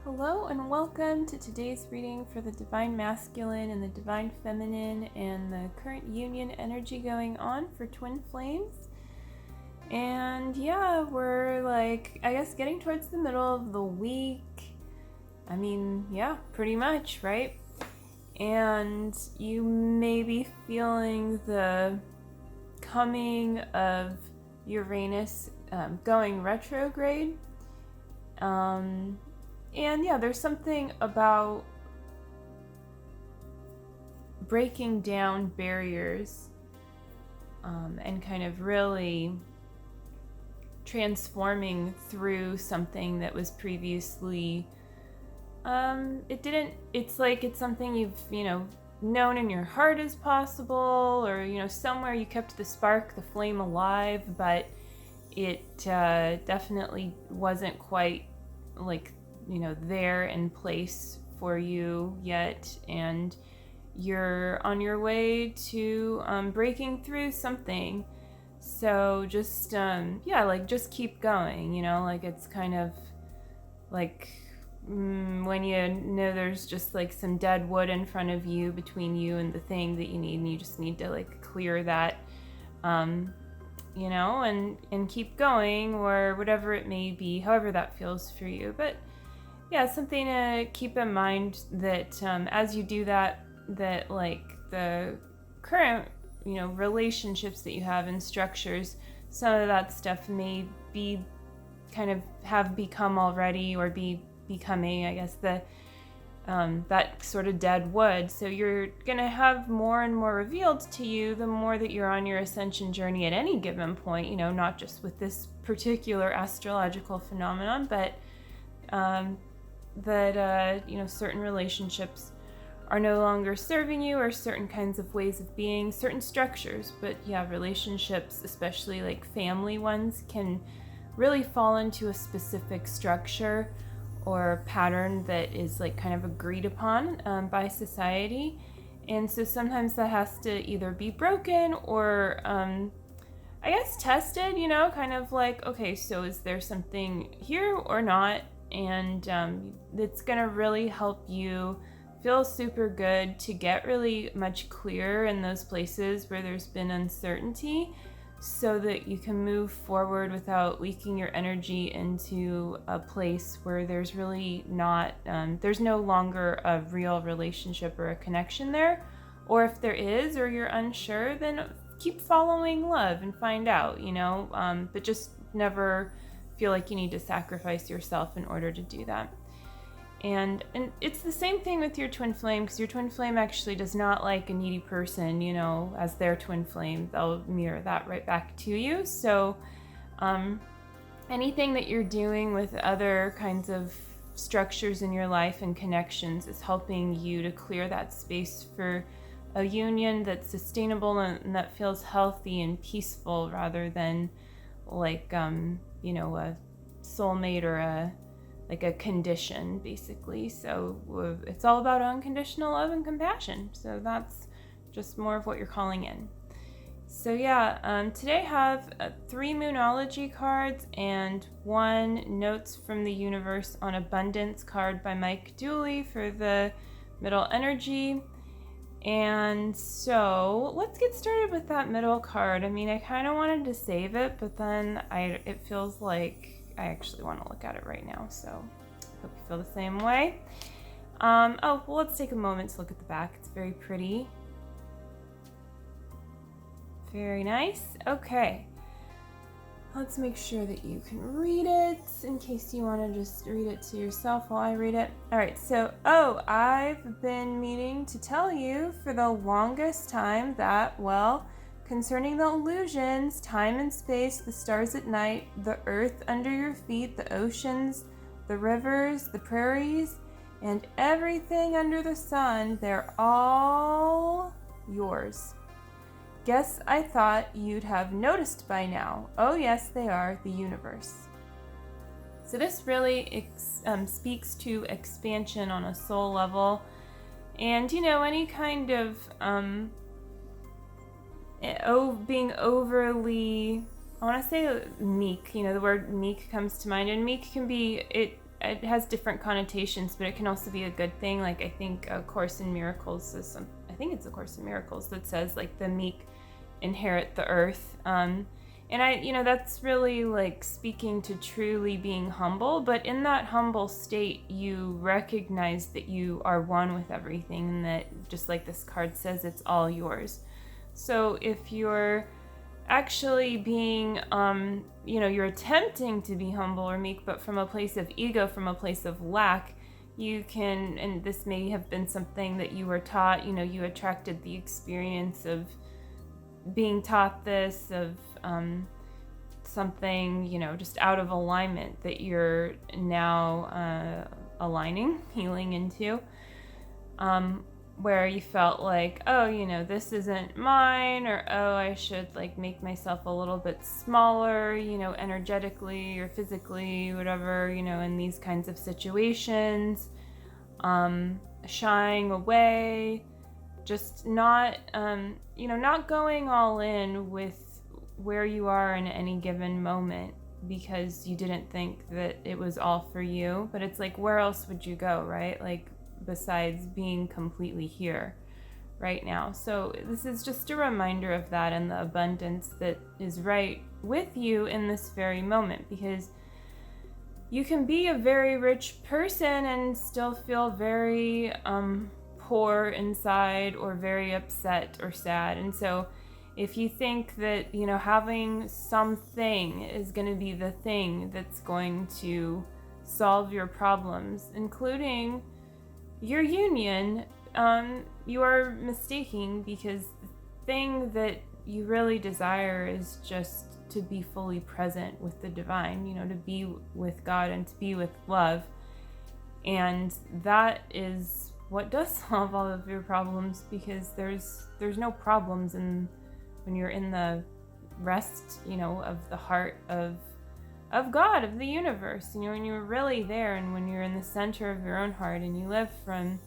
Hello and welcome to today's reading for the Divine Masculine and the Divine Feminine and the current union energy going on for Twin Flames. And yeah, we're getting towards the middle of the week. Pretty much, right? And you may be feeling the coming of Uranus going retrograde. And yeah, there's something about breaking down barriers and kind of really transforming through something that was previously it's something you've known in your heart is possible, or somewhere you kept the spark, the flame alive, but it definitely wasn't quite there in place for you yet, and you're on your way to breaking through something. So just just keep going. It's kind of like when there's just some dead wood in front of you, between you and the thing that you need, and you just need to clear that, and keep going, or whatever it may be, however that feels for you. But yeah, something to keep in mind that as you do that the current relationships that you have and structures, some of that stuff may be have become already, or be becoming, I guess, that sort of dead wood. So you're gonna have more and more revealed to you the more that you're on your ascension journey at any given point, not just with this particular astrological phenomenon, but certain relationships are no longer serving you, or certain kinds of ways of being, certain structures. But yeah, relationships, especially family ones, can really fall into a specific structure or pattern that is kind of agreed upon by society. And so sometimes that has to either be broken or tested, okay, so is there something here or not? And it's gonna really help you feel super good to get really much clearer in those places where there's been uncertainty, so that you can move forward without leaking your energy into a place where there's really not, there's no longer a real relationship or a connection there. Or if there is, or you're unsure, then keep following love and find out, but just never feel like you need to sacrifice yourself in order to do that. And it's the same thing with your twin flame, because your twin flame actually does not like a needy person, as their twin flame. They'll mirror that right back to you. So anything that you're doing with other kinds of structures in your life and connections is helping you to clear that space for a union that's sustainable and that feels healthy and peaceful, rather than a soulmate or a condition, basically. So it's all about unconditional love and compassion. So that's just more of what you're calling in. So yeah, today I have 3 Moonology cards and 1 Notes from the Universe on Abundance card by Mike Dooley for the middle energy. And so let's get started with that middle card. I kind of wanted to save it, but then it feels like I actually want to look at it right now, so hope you feel the same way. Let's take a moment to look at the back. It's very pretty. Very nice. Okay. Let's make sure that you can read it, in case you want to just read it to yourself while I read it. Alright, so, I've been meaning to tell you for the longest time that, concerning the illusions, time and space, the stars at night, the earth under your feet, the oceans, the rivers, the prairies, and everything under the sun, they're all yours. Guess I thought you'd have noticed by now. Oh yes, they are, the universe. So this really speaks to expansion on a soul level, and any kind of being overly, I want to say meek. The word meek comes to mind, and meek can be, it has different connotations, but it can also be a good thing. Like, I think A Course in Miracles says I think it's A Course in Miracles that says, like, the meek inherit the earth. And that's really like speaking to truly being humble, but in that humble state, you recognize that you are one with everything, and that, just like this card says, it's all yours. So if you're actually being, you're attempting to be humble or meek, but from a place of ego, from a place of lack, you can, and this may have been something that you were taught, you attracted the experience of being taught this, of something, just out of alignment that you're now healing into, where you felt like, oh, this isn't mine, or oh, I should like make myself a little bit smaller, energetically or physically, whatever, in these kinds of situations, shying away, just not, not going all in with where you are in any given moment, because you didn't think that it was all for you. But it's like, where else would you go, right? Like, besides being completely here right now. So this is just a reminder of that, and the abundance that is right with you in this very moment, because you can be a very rich person and still feel very poor inside, or very upset or sad. And so if you think that, having something is going to be the thing that's going to solve your problems, including your union, you are mistaking, because the thing that you really desire is just to be fully present with the divine, to be with God and to be with love. And that is what does solve all of your problems, because there's no problems when you're in the rest, of the heart of God, of the universe, when you're really there, and when you're in the center of your own heart and you live from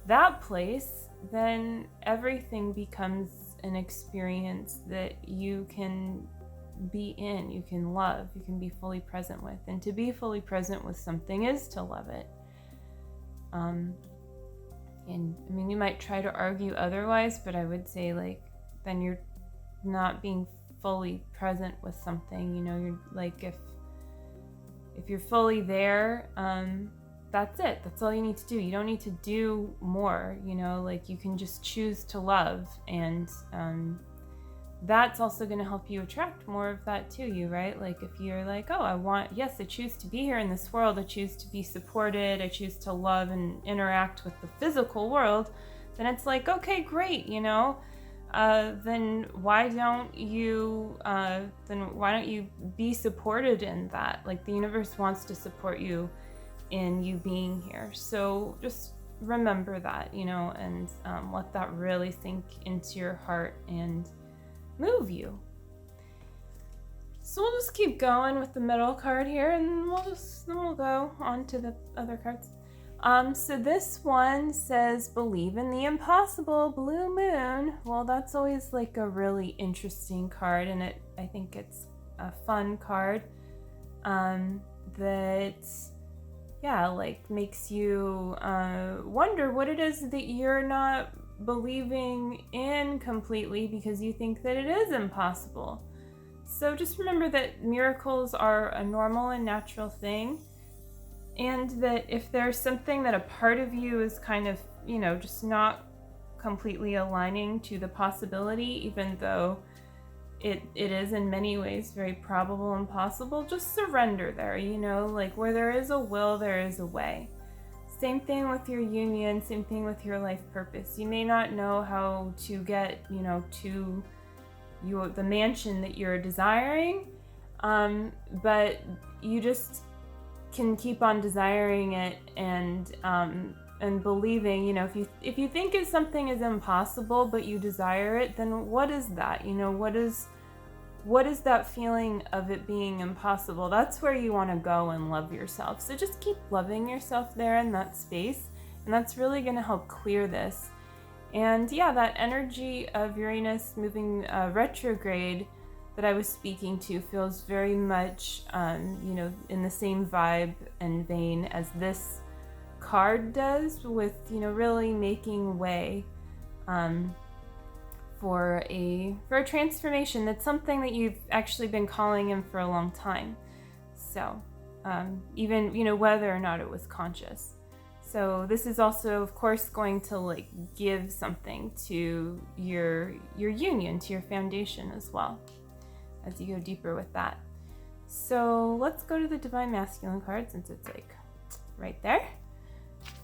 that place, then everything becomes an experience that you can be in, you can love, you can be fully present with. And to be fully present with something is to love it. And you might try to argue otherwise, but I would say, like, then you're not being fully present with something. You're like, if you're fully there, that's it. That's all you need to do. You don't need to do more, like, you can just choose to love, and that's also going to help you attract more of that to you, right? Like, if you're like, oh, I choose to be here in this world, I choose to be supported, I choose to love and interact with the physical world, then it's like, okay, great, then why don't you be supported in that? Like, the universe wants to support you in you being here. So just remember that, and let that really sink into your heart and move you. So we'll just keep going with the middle card here, and we'll go on to the other cards. So this one says, believe in the impossible, blue moon. Well, that's always like a really interesting card, and I think it's a fun card that makes you wonder what it is that you're not believing in completely, because you think that it is impossible. So just remember that miracles are a normal and natural thing, and that if there's something that a part of you is kind of, just not completely aligning to the possibility, even though it is in many ways very probable and possible, just surrender there, like, where there is a will, there is a way. Same thing with your union, same thing with your life purpose. You may not know how to get, to the mansion that you're desiring, but you just can keep on desiring it, and believing, if you think something is impossible but you desire it, then what is that? What is that feeling of it being impossible? That's where you want to go and love yourself. So just keep loving yourself there in that space, and that's really going to help clear this. And that energy of Uranus moving retrograde that I was speaking to feels very much, in the same vibe and vein as this card does, with, really making way for a transformation. That's something that you've actually been calling in for a long time. So even, whether or not it was conscious. So this is also, of course, going to give something to your union, to your foundation as well, as you go deeper with that. So let's go to the Divine Masculine card, since it's right there.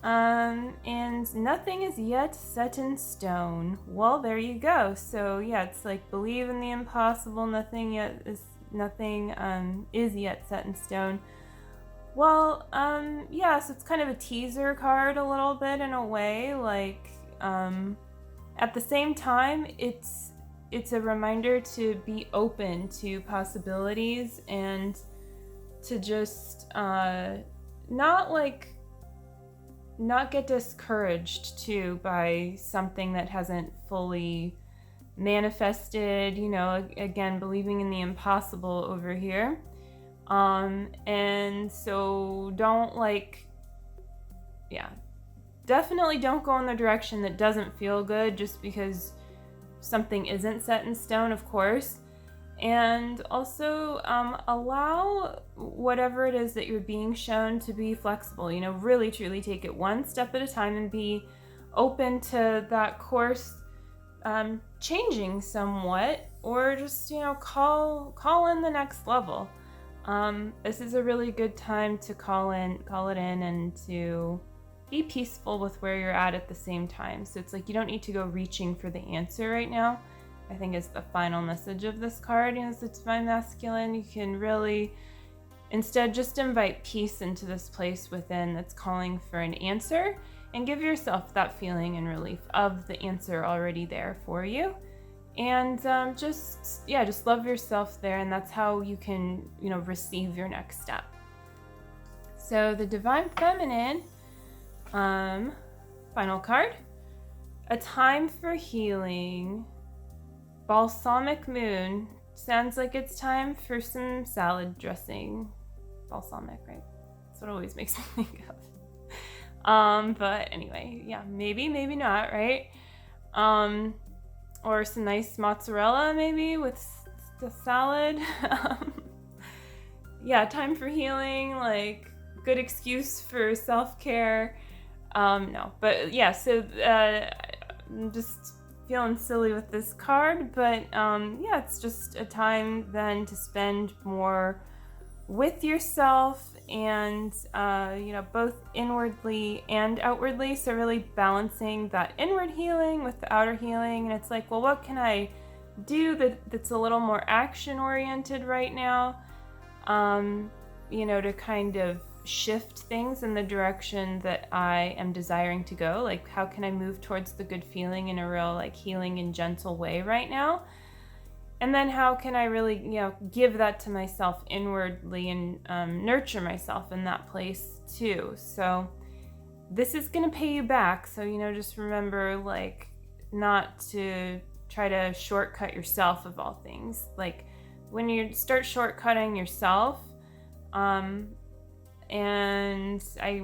And nothing is yet set in stone. Well, there you go. So yeah, it's believe in the impossible. Nothing is yet set in stone. Well, so it's kind of a teaser card a little bit, in a way. At the same time, it's a reminder to be open to possibilities, and to just not get discouraged too by something that hasn't fully manifested. Again, believing in the impossible over here. And so definitely don't go in the direction that doesn't feel good just because something isn't set in stone, of course. And also allow whatever it is that you're being shown to be flexible. Really truly take it one step at a time, and be open to that course changing somewhat, or just call in the next level. This is a really good time to call it in, and to be peaceful with where you're at the same time. So it's you don't need to go reaching for the answer right now, I think, is the final message of this card. As the Divine Masculine, you can really instead just invite peace into this place within that's calling for an answer, and give yourself that feeling and relief of the answer already there for you. And just love yourself there, and that's how you can, receive your next step. So the Divine Feminine, final card, a time for healing. Balsamic moon. Sounds like it's time for some salad dressing. Balsamic, right? That's what always makes me think of. But anyway, yeah, maybe not, right? Or some nice mozzarella, maybe, with the salad. Time for healing, good excuse for self-care. No, but yeah, so I'm just feeling silly with this card, but it's just a time then to spend more with yourself, and both inwardly and outwardly. So really balancing that inward healing with the outer healing. And it's well, what can I do that's a little more action oriented right now, to kind of shift things in the direction that I am desiring to go. How can I move towards the good feeling in a real healing and gentle way right now? And then how can I really, give that to myself inwardly, and nurture myself in that place too. So this is going to pay you back. So, just remember, not to try to shortcut yourself of all things. When you start shortcutting yourself, and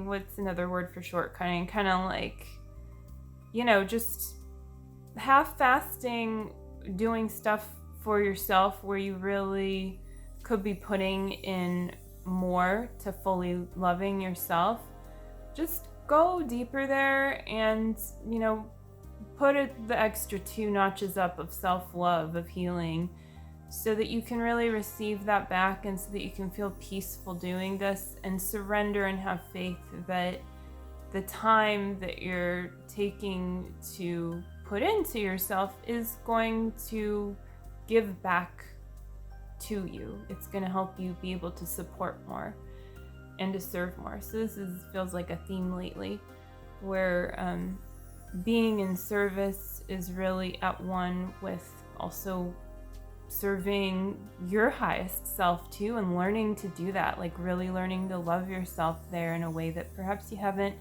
what's another word for shortcutting? Kind of just half-fasting doing stuff for yourself where you really could be putting in more to fully loving yourself. Just go deeper there, and put the extra 2 notches up of self-love, of healing, so that you can really receive that back, and so that you can feel peaceful doing this, and surrender and have faith that the time that you're taking to put into yourself is going to give back to you. It's going to help you be able to support more and to serve more. So this feels like a theme lately, where being in service is really at one with also serving your highest self too, and learning to do that, really learning to love yourself there in a way that perhaps you haven't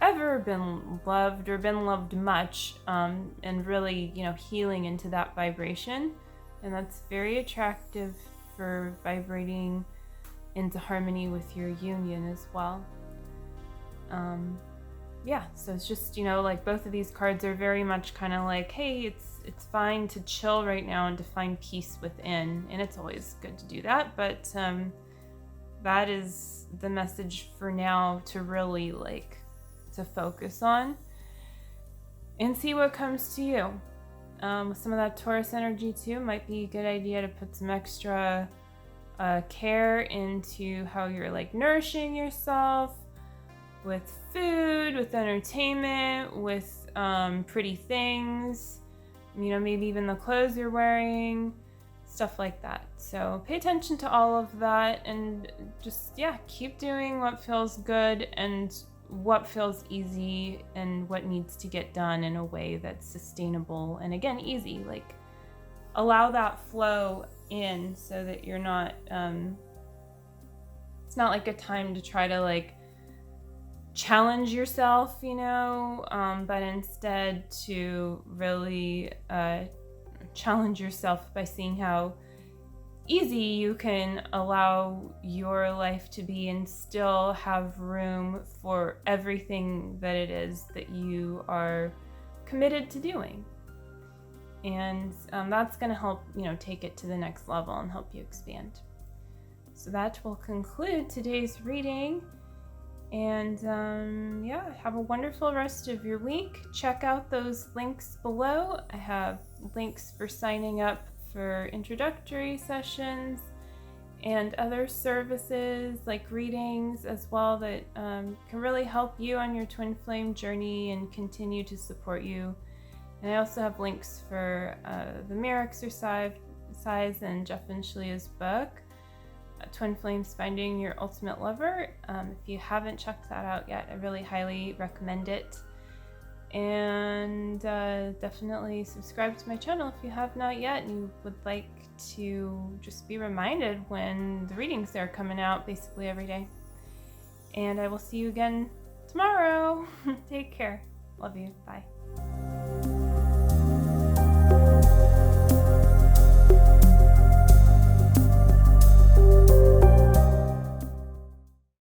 ever been loved, or been loved much, and really, healing into that vibration. and that's very attractive for vibrating into harmony with your union as well. Yeah, so it's just, like both of these cards are very much kind of like, hey, it's fine to chill right now and to find peace within, and it's always good to do that, but that is the message for now to really to focus on and see what comes to you. With some of that Taurus energy too, might be a good idea to put some extra care into how you're nourishing yourself with food, with entertainment, with pretty things, maybe even the clothes you're wearing, stuff like that. So pay attention to all of that and just, keep doing what feels good and what feels easy and what needs to get done in a way that's sustainable and, again, easy. Allow that flow in so that you're not, it's not like a time to try to challenge yourself, but instead to really challenge yourself by seeing how easy you can allow your life to be and still have room for everything that it is that you are committed to doing. And that's going to help, take it to the next level and help you expand. So that will conclude today's reading. And have a wonderful rest of your week. Check out those links below. I have links for signing up for introductory sessions and other services like readings as well that can really help you on your twin flame journey and continue to support you. And I also have links for the mirror exercise and Jeff and Shalia's book, Twin Flames Finding Your Ultimate Lover. If you haven't checked that out yet, I really highly recommend it. And definitely subscribe to my channel if you have not yet and you would like to just be reminded when the readings are coming out basically every day. And I will see you again tomorrow. Take care. Love you. Bye.